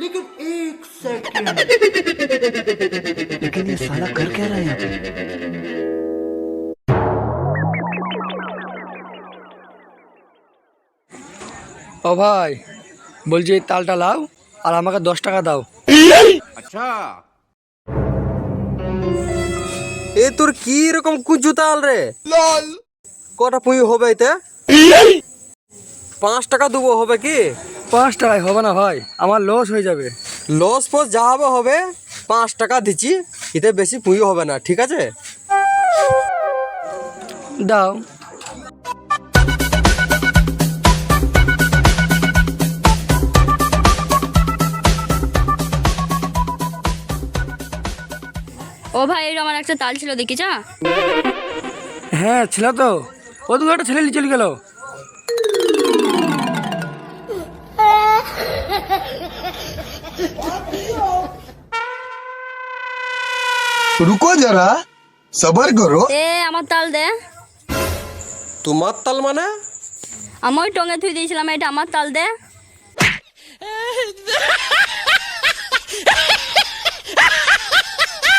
लेकिन एक सेकंड, लेकिन ये साला कर क्या रहा है यहाँ पे? ও ভাই, বলছি এই তালটা লাও আর আমাকে 10 টাকা দাও। अच्छा এ তোর কি এরকম কুচু তাল রে? কটা পুঁই হবে এতে? 5 টাকা দেবো হবে কি? 5 টাকায় হবে না ভাই, আমার লস হয়ে যাবে। লস ফস যা হবে হবে, 5 টাকা দিচ্ছি, এতে বেশি পুঁই হবে না, ঠিক আছে? দাও। ও ভাই, এর আমার একটা তাল ছিল, দেখি যা। হ্যাঁ ছিল তো, ও তো একটা ছেলে নিয়ে চলে গেল। रुको जरा सबर करो। এ আমার তাল দে। তোমার তাল মানে? আমি ওই টঙে থুই দিয়েছিলাম, এটা আমার তাল দে।